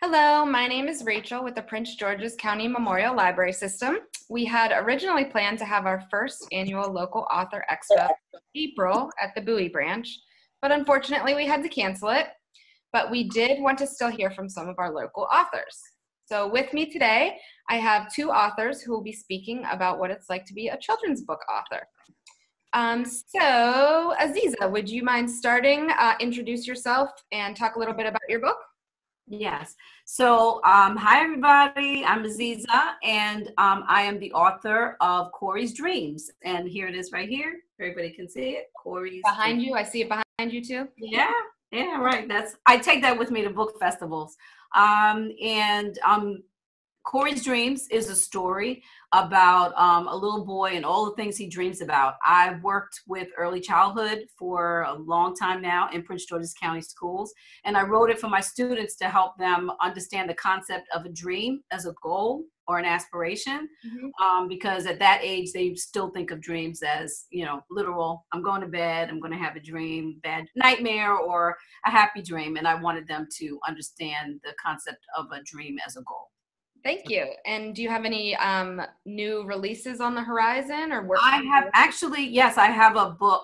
Hello, my name is Rachel with the Prince George's County Memorial Library System. We had originally planned to have our first annual local author expo in April at the Bowie branch, but unfortunately we had to cancel it. But we did want to still hear from some of our local authors. So with me today, I have two authors who will be speaking about what it's like to be a children's book author. So Aziza, would you mind starting? Introduce yourself and talk a little bit about your book? Yes. So, hi everybody. I'm Aziza, and I am the author of Cory's Dreams. And here it is right here. Everybody can see it. Cory's Behind Dreams. you. I see it behind you too. Yeah, right. I take that with me to book festivals. Cory's Dreams is a story about a little boy and all the things he dreams about. I've worked with early childhood for a long time now in Prince George's County schools, and I wrote it for my students to help them understand the concept of a dream as a goal or an aspiration, because at that age they still think of dreams as, literal. I'm going to bed, I'm going to have a dream, bad nightmare, or a happy dream, and I wanted them to understand the concept of a dream as a goal. Thank you. And do you have any new releases on the horizon or work? I have actually, yes, I have a book,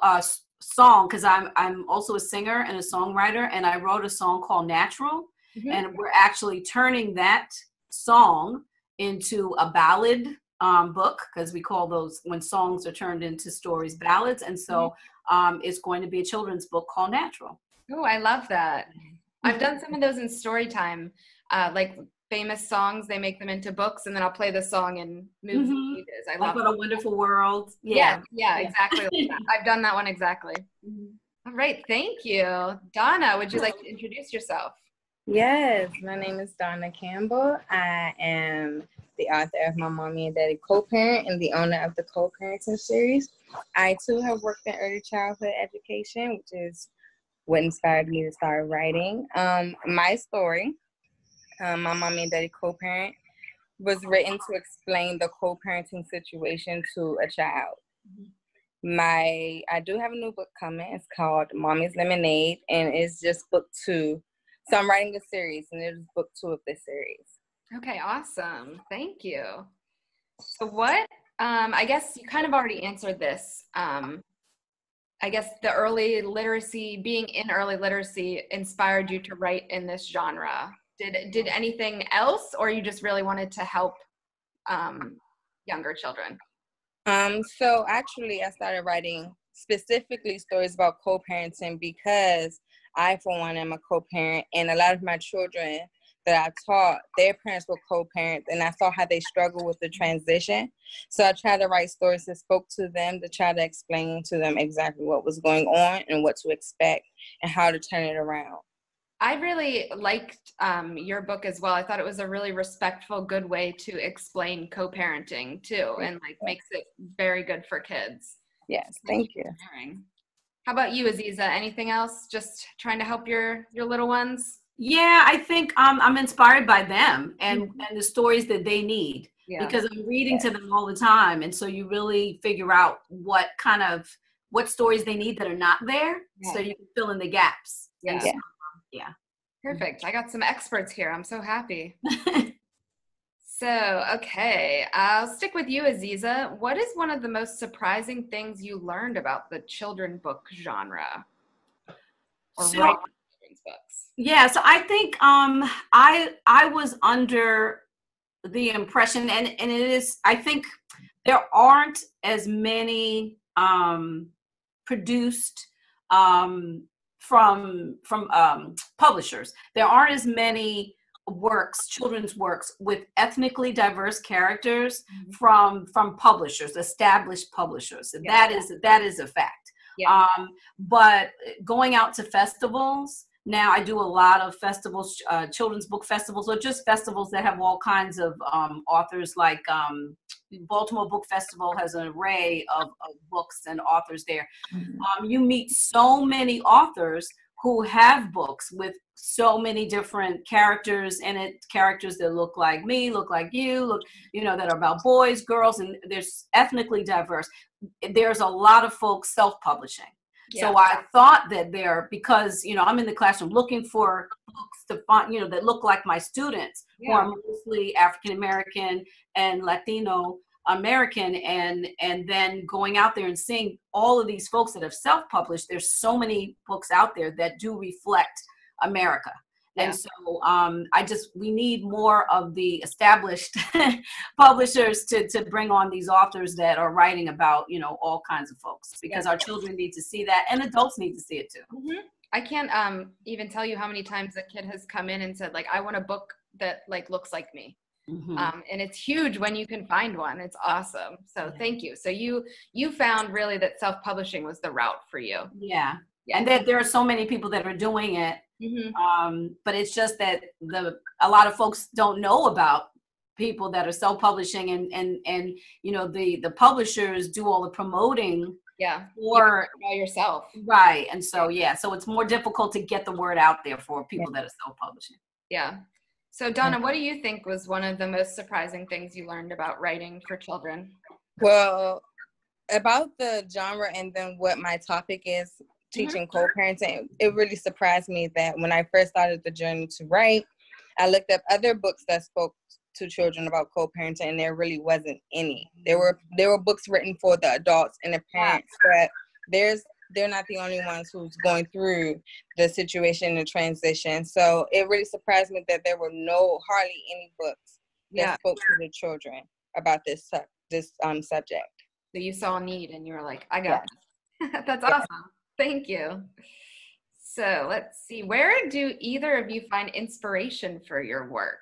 song, because I'm also a singer and a songwriter, and I wrote a song called Natural, and we're actually turning that song into a ballad book, because we call those, when songs are turned into stories, ballads, and so it's going to be a children's book called Natural. Oh, I love that. I've done some of those in story time, like famous songs, they make them into books, and then I'll play the song in movies. I love What a Wonderful World. Yeah, exactly. Like that. I've done that one exactly. All right, thank you. Donna, would you like to introduce yourself? Yes, my name is Donna Campbell. I am the author of My Mommy and Daddy Co-Parent and the owner of the Co-Parenting series. I too have worked in early childhood education, which is what inspired me to start writing. My story, My Mommy and Daddy Co-Parent, was written to explain the co-parenting situation to a child. I do have a new book coming. It's called Mommy's Lemonade, and it's just book 2. So I'm writing a series, and it is book 2 of this series. Okay, awesome. Thank you. So what, I guess you kind of already answered this. I guess the early literacy, being in early literacy inspired you to write in this genre. Did anything else, or you just really wanted to help younger children? So actually, I started writing specifically stories about co-parenting because I, for one, am a co-parent, and a lot of my children that I taught, their parents were co-parents, and I saw how they struggle with the transition. So I tried to write stories that spoke to them, to try to explain to them exactly what was going on and what to expect and how to turn it around. I really liked your book as well. I thought it was a really respectful, good way to explain co-parenting too, and makes it very good for kids. Yes, thank you. How about you, Aziza? Anything else? Just trying to help your little ones? Yeah, I think I'm inspired by them and the stories that they need, because I'm reading to them all the time, and so you really figure out what stories they need that are not there, so you can fill in the gaps. Yeah. Perfect. I got some experts here. I'm so happy. So, okay, I'll stick with you, Aziza. What is one of the most surprising things you learned about the children's book genre? Or writing children's books? Yeah, so I think I was under the impression, and it is, I think there aren't as many produced from publishers. There aren't as many children's works with ethnically diverse characters from publishers, established publishers. That is a fact. But going out to festivals, now I do a lot of festivals, children's book festivals, or just festivals that have all kinds of authors, like Baltimore Book Festival has an array of books and authors there. You meet so many authors who have books with so many different characters in it, characters that look like me, look like you, that are about boys, girls, and there's ethnically diverse. There's a lot of folks self-publishing. So I thought that because, I'm in the classroom looking for books to find, you know, that look like my students, who are mostly African American and Latino American, and then going out there and seeing all of these folks that have self-published. There's so many books out there that do reflect America. And so we need more of the established publishers to bring on these authors that are writing about, you know, all kinds of folks, because our children need to see that, and adults need to see it too. Mm-hmm. I can't even tell you how many times a kid has come in and said, like, I want a book that like looks like me. Mm-hmm. And it's huge when you can find one. It's awesome. So thank you. So you found really that self-publishing was the route for you. Yeah. And that there are so many people that are doing it. Mm-hmm. But it's just that a lot of folks don't know about people that are self-publishing, and you know, the publishers do all the promoting for yourself. Right. And so so it's more difficult to get the word out there for people that are self-publishing. Yeah. So Donna, what do you think was one of the most surprising things you learned about writing for children? Well, about the genre and then what my topic is, teaching co-parenting, it really surprised me that when I first started the journey to write, I looked up other books that spoke to children about co-parenting, and there really wasn't any. There were books written for the adults and the parents, but they're not the only ones who's going through the situation and transition. So it really surprised me that there were hardly any books that spoke to the children about this subject. So you saw a need and you were like, I got it. That's awesome. Thank you. So let's see, where do either of you find inspiration for your work?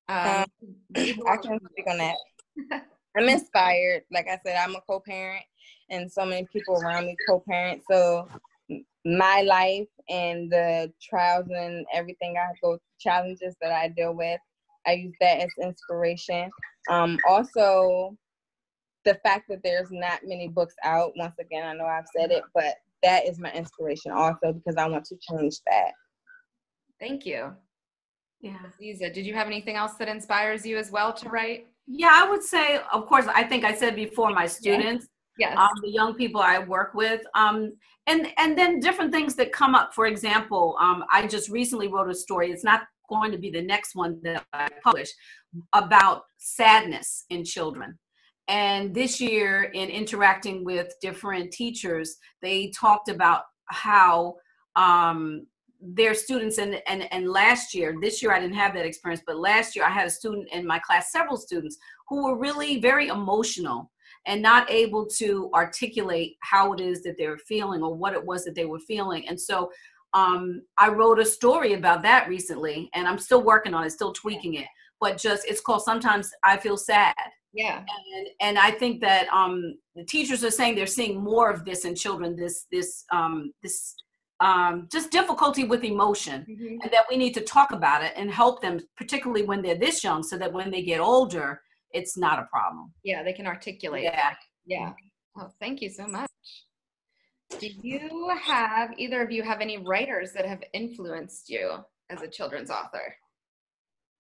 I can speak on that. I'm inspired. Like I said, I'm a co-parent, and so many people around me co-parent. So my life and the trials and everything I go, challenges that I deal with, I use that as inspiration. Also, the fact that there's not many books out, once again, I know I've said it, but that is my inspiration also, because I want to change that. Thank you. Yeah. Aziza, did you have anything else that inspires you as well to write? Yeah, I would say, of course, I think I said before, my students, the young people I work with, and then different things that come up. For example, I just recently wrote a story. It's not going to be the next one that I publish, about sadness in children. And this year, in interacting with different teachers, they talked about how their students, and last year, this year I didn't have that experience, but last year I had a student in my class, several students, who were really very emotional and not able to articulate how it is that they were feeling or what it was that they were feeling. And so I wrote a story about that recently, and I'm still working on it, still tweaking it, but it's called Sometimes I Feel Sad. Yeah. And I think that the teachers are saying they're seeing more of this in children, this just difficulty with emotion, and that we need to talk about it and help them, particularly when they're this young, so that when they get older, it's not a problem. Yeah, they can articulate. Yeah. Oh, thank you so much. Do either of you have any writers that have influenced you as a children's author?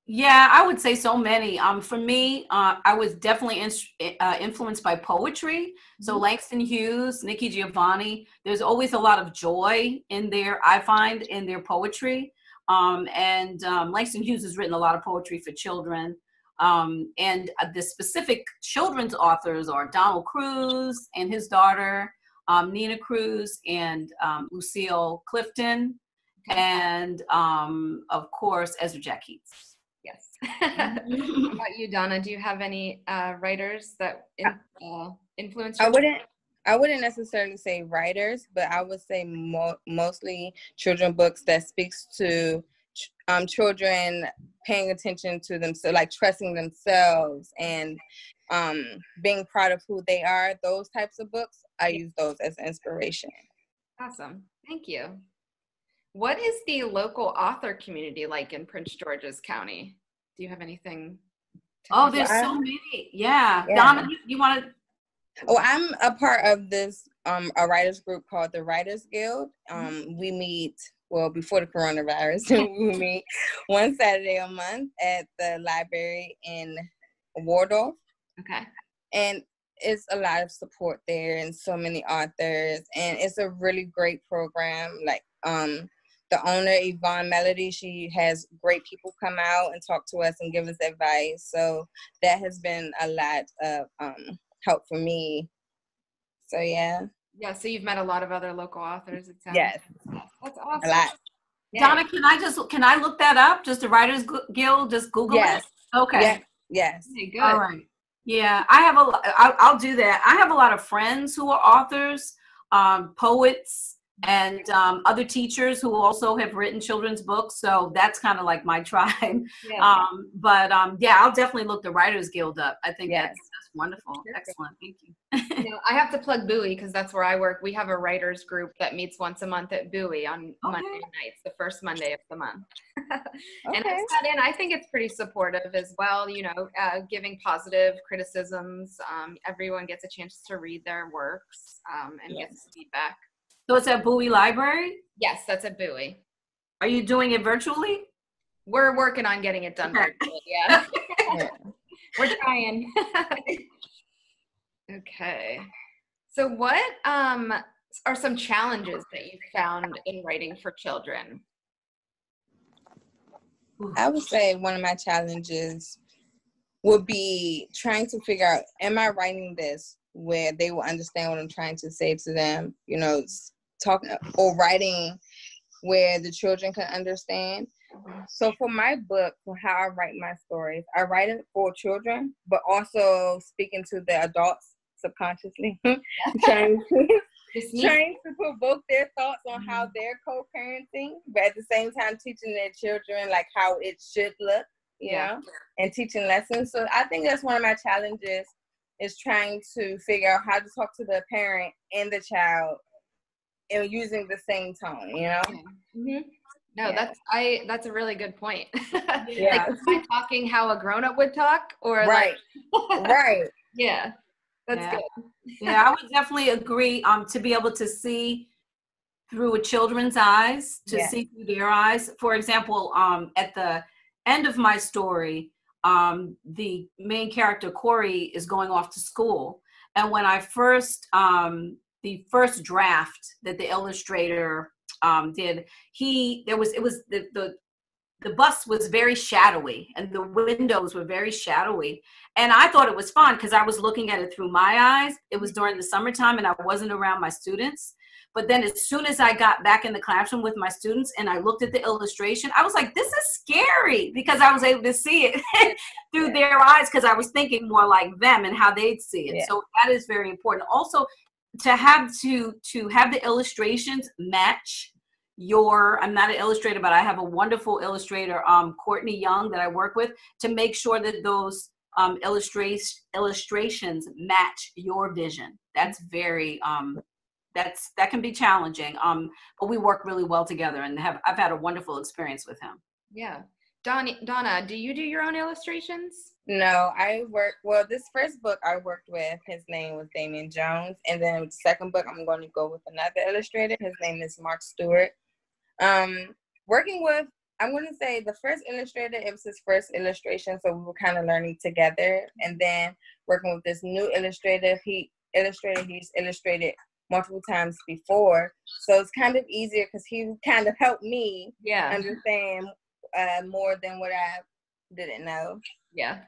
Yeah, I would say so many. For me, I was definitely influenced by poetry. So Langston Hughes, Nikki Giovanni, there's always a lot of joy in there, I find, in their poetry. And Langston Hughes has written a lot of poetry for children. And the specific children's authors are Donald Cruz and his daughter, Nina Cruz, and Lucille Clifton, and of course, Ezra Jack Keats. Yes. How about you, Donna? Do you have any writers that influence you? I wouldn't necessarily say writers, but I would say mostly children books that speaks to children paying attention to themselves, like trusting themselves and being proud of who they are. Those types of books, I use those as inspiration. Awesome. Thank you. What is the local author community like in Prince George's County? Do you have anything? There's so many. Yeah. Donna, you want to? Oh, I'm a part of this a writers group called the Writers Guild. We meet, well, before the coronavirus, we meet one Saturday a month at the library in Waldorf. Okay. And it's a lot of support there and so many authors, and it's a really great program. Like the owner, Yvonne Melody, she has great people come out and talk to us and give us advice. So that has been a lot of help for me. So yeah. Yeah, so you've met a lot of other local authors, it sounds. Yes. That's awesome. A lot. Donna, can I look that up? Just the Writers Guild, just Google Yes. it? Okay. Yes. Yes. Okay, good. All right. Yeah, I'll do that. I have a lot of friends who are authors, poets, and other teachers who also have written children's books. So that's kind of like my tribe. Yeah. Yeah, I'll definitely look the Writers Guild up. I think Yes. that's wonderful. Excellent. Thank you. You know, I have to plug Bowie because that's where I work. We have a writers group that meets once a month at Bowie on Monday nights, the first Monday of the month. And Okay. I think it's pretty supportive as well, you know, giving positive criticisms. Everyone gets a chance to read their works and gets feedback. So it's at Bowie Library? Yes, that's at Bowie. Are you doing it virtually? We're working on getting it done virtually, yeah. Yeah. We're trying. Okay. So what are some challenges that you found in writing for children? I would say one of my challenges would be trying to figure out, am I writing this where they will understand what I'm trying to say to them? You know, talking or writing where the children can understand. So for my book, for how I write my stories, I write it for children, but also speaking to the adults subconsciously, trying to provoke their thoughts on how they're co-parenting, but at the same time teaching their children like how it should look, you know, and teaching lessons. So I think that's one of my challenges, is trying to figure out how to talk to the parent and the child and using the same tone, you know. Mm-hmm. No, that's a really good point. Yeah. Like, am I talking how a grown-up would talk, or Right. like, Right. Yeah, that's good. Yeah, I would definitely agree. To be able to see through a children's eyes, to see through their eyes. For example, at the end of my story, the main character Cory is going off to school, and when I first the first draft that the illustrator did, the bus was very shadowy and the windows were very shadowy. And I thought it was fun because I was looking at it through my eyes. It was during the summertime and I wasn't around my students. But then as soon as I got back in the classroom with my students and I looked at the illustration, I was like, this is scary, because I was able to see it through their eyes, because I was thinking more like them and how they'd see it. So that is very important. Also, to have the illustrations match I'm not an illustrator, but I have a wonderful illustrator, Courtney Young, that I work with, to make sure that those illustrations match your vision. That's very that can be challenging, but we work really well together, and I've had a wonderful experience with him. Yeah. Donna, do you do your own illustrations? No, this first book I worked with, his name was Damian Jones, and then the second book I'm going to go with another illustrator. His name is Mark Stewart. Working with, I'm going to say, the first illustrator, it was his first illustration, so we were kind of learning together. And then working with this new illustrator, he's illustrated multiple times before, so it's kind of easier because he kind of helped me understand more than what I didn't know. Yeah.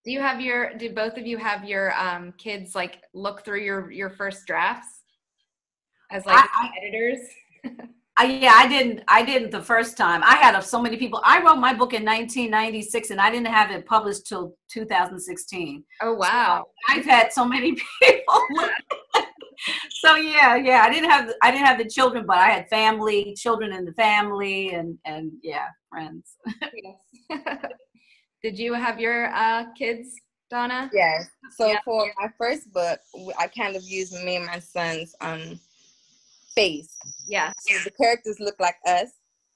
Do both of you have your kids like look through your first drafts as like editors? Yeah, I didn't the first time. I had so many people. I wrote my book in 1996 and I didn't have it published till 2016. Oh wow. So I've had so many people. So yeah, I didn't have the children, but I had children in the family, and friends. Yes. Did you have your kids, Donna? Yes. So for my first book, I kind of used me and my son's face. Yeah. So the characters look like us,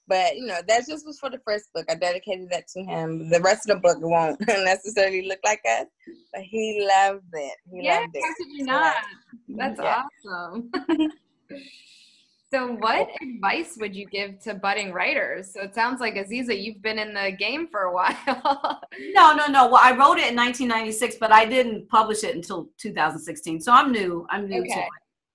but that just was for the first book. I dedicated that to him. The rest of the book won't necessarily look like us, but he loved it. He loved it. How could you not? That's awesome. So what advice would you give to budding writers? So it sounds like, Aziza, you've been in the game for a while. No. Well, I wrote it in 1996, but I didn't publish it until 2016. So I'm new to it.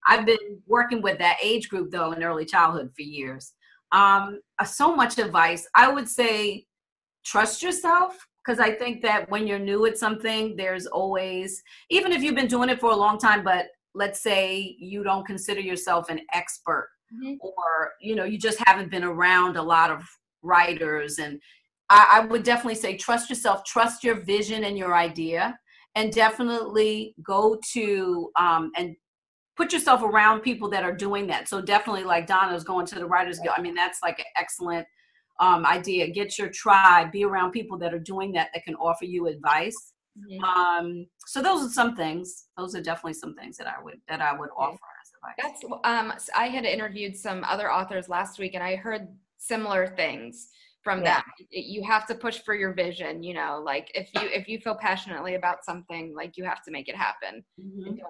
I've been working with that age group, though, in early childhood for years. So much advice. I would say trust yourself, because I think that when you're new at something, there's always, even if you've been doing it for a long time, but let's say you don't consider yourself an expert, or, you know, you just haven't been around a lot of writers. And I would definitely say trust yourself, trust your vision and your idea, and definitely go to and put yourself around people that are doing that. So definitely, like Donna's going to the Writers Guild. I mean, that's like an excellent idea. Get your tribe, be around people that are doing that, that can offer you advice. So those are some things. Those are definitely some things that I would offer as advice. That's I had interviewed some other authors last week, and I heard similar things from them. You have to push for your vision, you know, like if you feel passionately about something, like you have to make it happen. And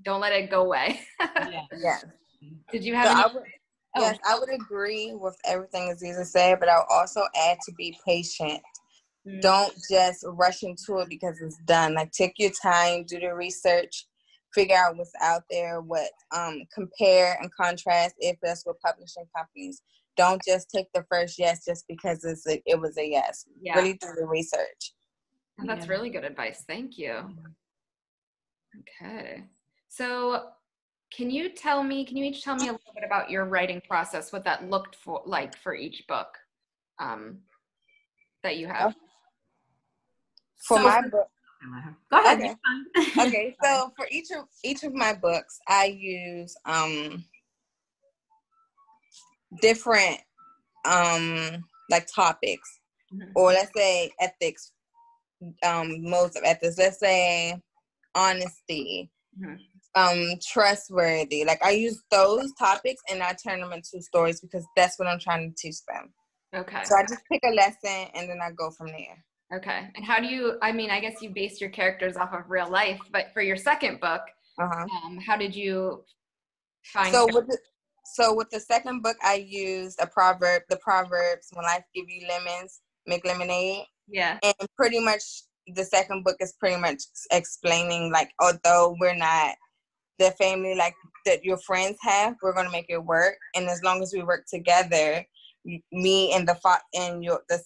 don't let it go away. Yes. Did you have Yes, I would agree with everything Aziza said, but I'll also add to be patient. Don't just rush into it because it's done. Like, take your time, do the research, figure out what's out there, what compare and contrast if that's with publishing companies. Don't just take the first yes just because it was a yes. Really do the research. That's really good advice. Thank you. Okay. So can you each tell me a little bit about your writing process, what that looked like for each book that you have? For my book. Go ahead. Okay. Okay. So for each of my books, I use different like topics, or let's say ethics, modes of ethics. Let's say honesty, trustworthy. Like, I use those topics and I turn them into stories because that's what I'm trying to teach them. Okay. So I just pick a lesson and then I go from there. Okay. And how do you, I mean, I guess you based your characters off of real life, but for your second book, how did you find So with the second book, I used the Proverbs, when life give you lemons, make lemonade. Yeah. And pretty much the second book is pretty much explaining, like, although we're not the family like that your friends have, we're going to make it work. And as long as we work together, me and the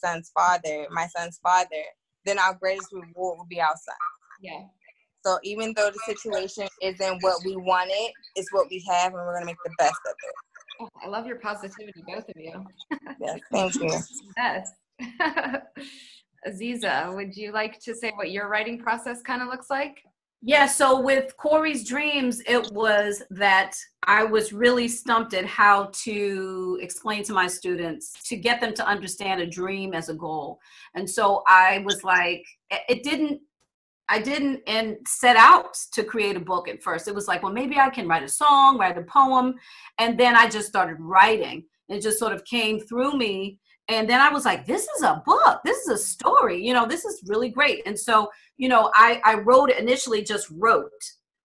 son's father, my son's father, then our greatest reward will be our son. Yeah. So even though the situation isn't what we wanted, it's what we have, and we're going to make the best of it. Oh, I love your positivity, both of you. Yes, thank you. Yes. Aziza, would you like to say what your writing process kind of looks like? Yeah, so with Cory's Dreams, it was that I was really stumped at how to explain to my students, to get them to understand a dream as a goal. And so I was like, I didn't set out to create a book at first. It was like, well, maybe I can write a song, write a poem. And then I just started writing. It just sort of came through me. And then I was like, this is a book. This is a story. You know, this is really great. And so, you know, I wrote it initially, just wrote,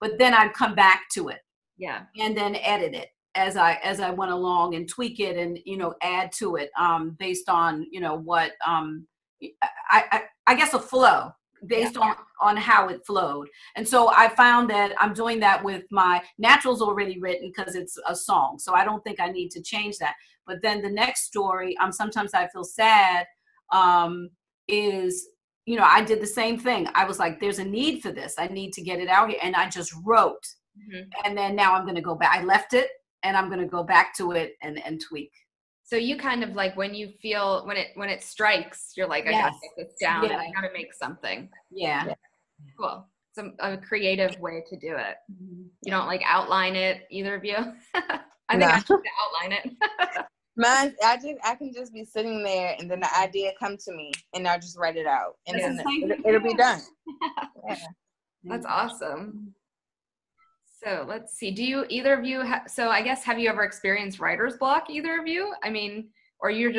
but then I'd come back to it. Yeah. And then edit it as I went along and tweak it and, you know, add to it based on, you know, what I guess a flow based on how it flowed. And so I found that I'm doing that with my naturals already written because it's a song. So I don't think I need to change that. But then the next story, sometimes I feel sad, is, you know, I did the same thing. I was like, there's a need for this. I need to get it out here. And I just wrote. And then now I'm going to go back. I left it and I'm going to go back to it and tweak. So you kind of like when you feel, when it strikes, you're like, I gotta get this down and I gotta make something. Yeah. Cool. It's a creative way to do it. You don't like outline it, either of you? I think I should outline it. Mine, I can just be sitting there and then the idea come to me and I'll just write it out and then it'll be done. That's awesome. So let's see. Do you, either of you, so I guess, have you ever experienced writer's block, either of you? I mean, or you're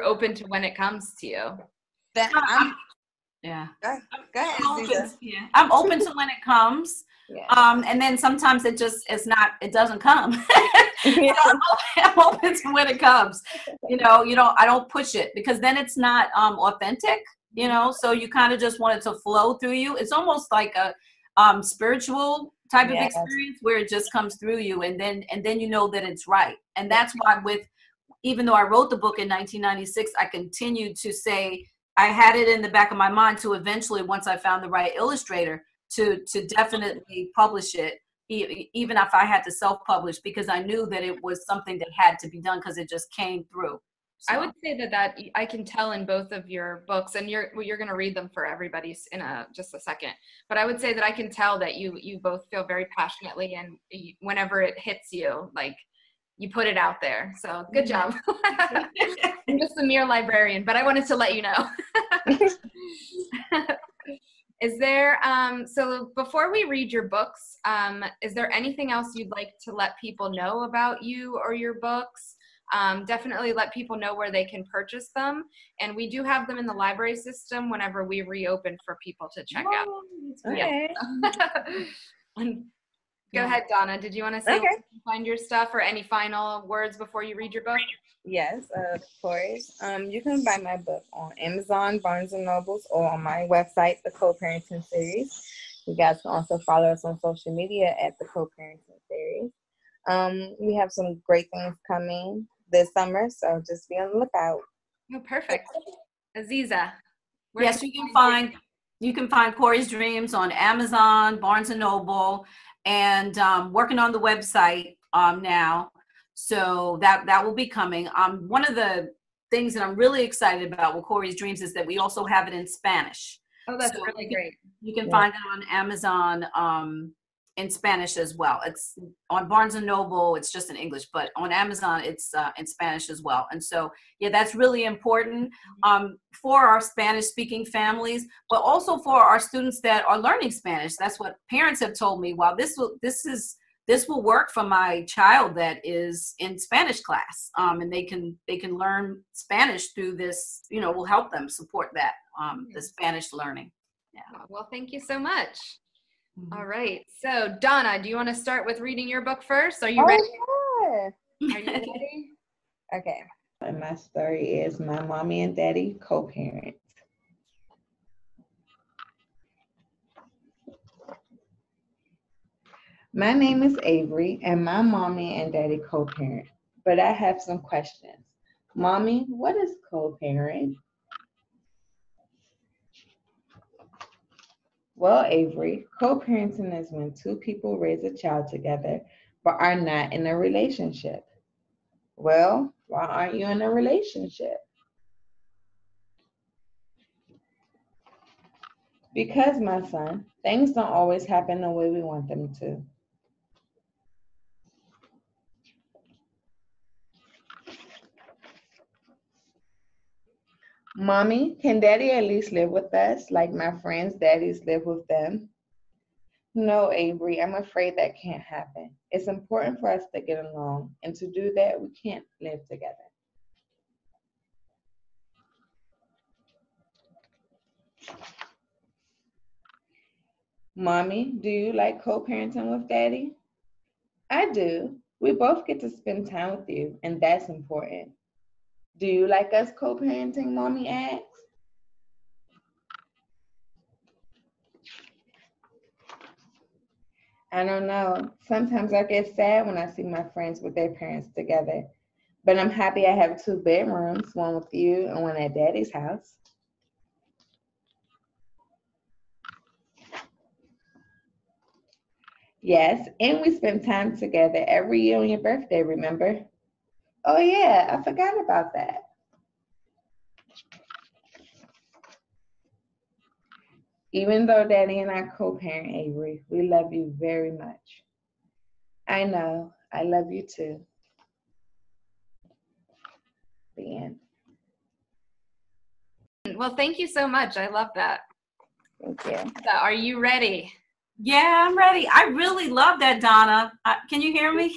open to when it comes to you? Go ahead, I'm open to when it comes. And then sometimes it doesn't come. So I'm open to when it comes. You know, I don't push it because then it's not authentic, you know, so you kind of just want it to flow through you. It's almost like a spiritual type of experience where it just comes through you and then you know that it's right. And that's why even though I wrote the book in 1996, I continued to say, I had it in the back of my mind to eventually, once I found the right illustrator, to definitely publish it, even if I had to self-publish, because I knew that it was something that had to be done because it just came through. So. I would say that I can tell in both of your books, and you're going to read them for everybody in just a second. But I would say that I can tell that you both feel very passionately, and whenever it hits you, like you put it out there. So good job. I'm just a mere librarian, but I wanted to let you know. Is there so before we read your books, is there anything else you'd like to let people know about you or your books? Definitely let people know where they can purchase them. And we do have them in the library system whenever we reopen for people to check out. Okay. Go ahead, Donna. Did you want to say where you can find your stuff, or any final words before you read your book? Yes, of course. You can buy my book on Amazon, Barnes & Nobles, or on my website, The Co-Parenting Series. You guys can also follow us on social media at The Co-Parenting Series. We have some great things coming this summer, so just be on the lookout. Oh, perfect. Aziza. Yes, you can find Cory's Dreams on Amazon, Barnes & Noble, and working on the website now. So that will be coming. One of the things that I'm really excited about with Cory's Dreams is that we also have it in Spanish. Oh, that's really great. You can find it on Amazon in Spanish as well. It's on Barnes & Noble, it's just in English, but on Amazon, it's in Spanish as well. And so, yeah, that's really important for our Spanish-speaking families, but also for our students that are learning Spanish. That's what parents have told me. Wow, this will work for my child that is in Spanish class, and they can learn Spanish through this. Will help them support that the Spanish learning. Yeah. Well, thank you so much. All right. So, Donna, do you want to start with reading your book first? Are you ready? Sure. Are you ready? Okay. And my story is My Mommy and Daddy Co-Parent. My name is Avery, and my mommy and daddy co-parent, but I have some questions. Mommy, what is co-parent? Well, Avery, co-parenting is when two people raise a child together but are not in a relationship. Well, why aren't you in a relationship? Because, my son, things don't always happen the way we want them to. Mommy, can daddy at least live with us like my friends' daddies live with them? No, Avery, I'm afraid that can't happen. It's important for us to get along, and to do that, we can't live together. Mommy, do you like co-parenting with daddy? I do. We both get to spend time with you, and that's important. Do you like us co-parenting, Mommy asks? I don't know. Sometimes I get sad when I see my friends with their parents together. But I'm happy I have 2 bedrooms, one with you and one at Daddy's house. Yes, and we spend time together every year on your birthday, remember? Oh yeah, I forgot about that. Even though Daddy and I co-parent, Avery, we love you very much. I know, I love you too. The end. Well, thank you so much. I love that. Thank you. So, are you ready? Yeah, I'm ready. I really love that, Donna. Can you hear me?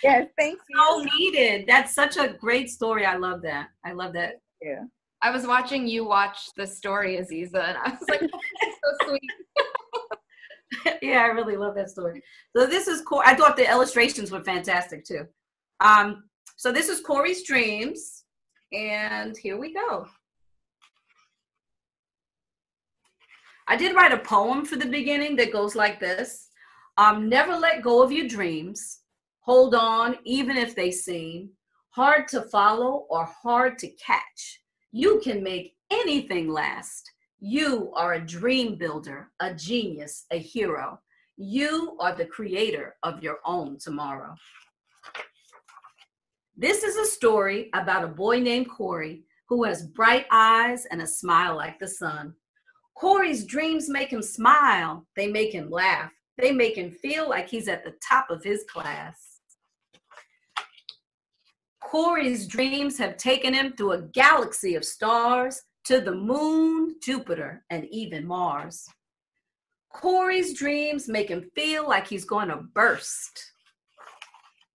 Yes, thank you. So needed. That's such a great story. I love that. I love that. Yeah. I was watching you watch the story, Aziza, and I was like, this is so sweet. Yeah, I really love that story. So this is Cory. I thought the illustrations were fantastic too. So this is Cory's Dreams, and here we go. I did write a poem for the beginning that goes like this. Never let go of your dreams. Hold on, even if they seem Hard to follow or hard to catch. You can make anything last. You are a dream builder, a genius, a hero. You are the creator of your own tomorrow. This is a story about a boy named Cory who has bright eyes and a smile like the sun. Cory's dreams make him smile. They make him laugh. They make him feel like he's at the top of his class. Cory's dreams have taken him through a galaxy of stars, to the moon, Jupiter, and even Mars. Cory's dreams make him feel like he's going to burst.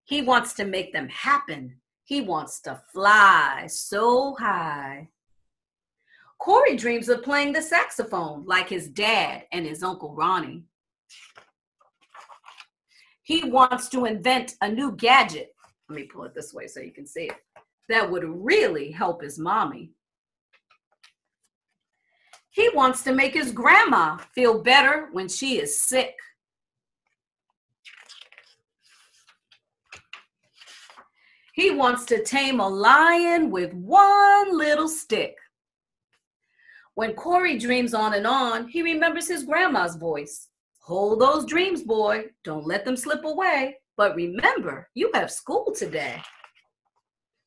He wants to make them happen. He wants to fly so high. Cory dreams of playing the saxophone like his dad and his Uncle Ronnie. He wants to invent a new gadget. Let me pull it this way so you can see it. That would really help his mommy. He wants to make his grandma feel better when she is sick. He wants to tame a lion with one little stick. When Cory dreams on and on, he remembers his grandma's voice. Hold those dreams, boy. Don't let them slip away. But remember, you have school today.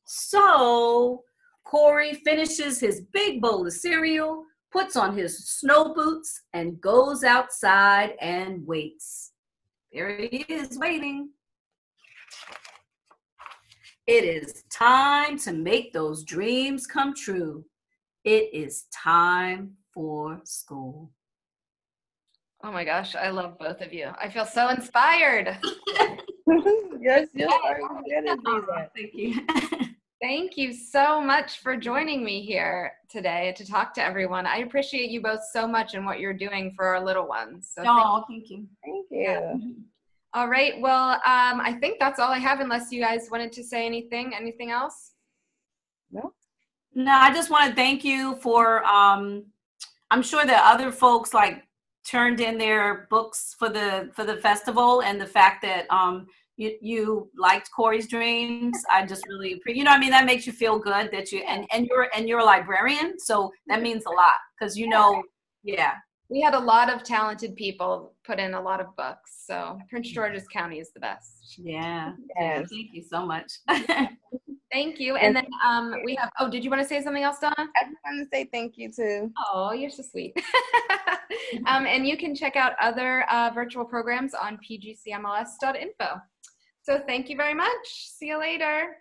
So Cory finishes his big bowl of cereal, puts on his snow boots, and goes outside and waits. There he is waiting. It is time to make those dreams come true. It is time for school. Oh my gosh, I love both of you. I feel so inspired. Yes, you're good at that. Thank you. Thank you so much for joining me here today to talk to everyone. I appreciate you both so much and what you're doing for our little ones. So Thank you. Thank you. All right. Well, I think that's all I have unless you guys wanted to say anything. Anything else? No. No, I just want to thank you for, I'm sure that other folks like turned in their books for the festival, and the fact that you liked Cory's dreams. I just really appreciate, I mean, that makes you feel good that you, and you're a librarian. So that means a lot because, yeah. We had a lot of talented people put in a lot of books. So Prince George's County is the best. Yeah. Yes. Thank you so much. Thank you. And then we have, did you want to say something else, Donna? I just want to say thank you too. Oh, you're so sweet. And you can check out other virtual programs on pgcmls.info. So thank you very much. See you later.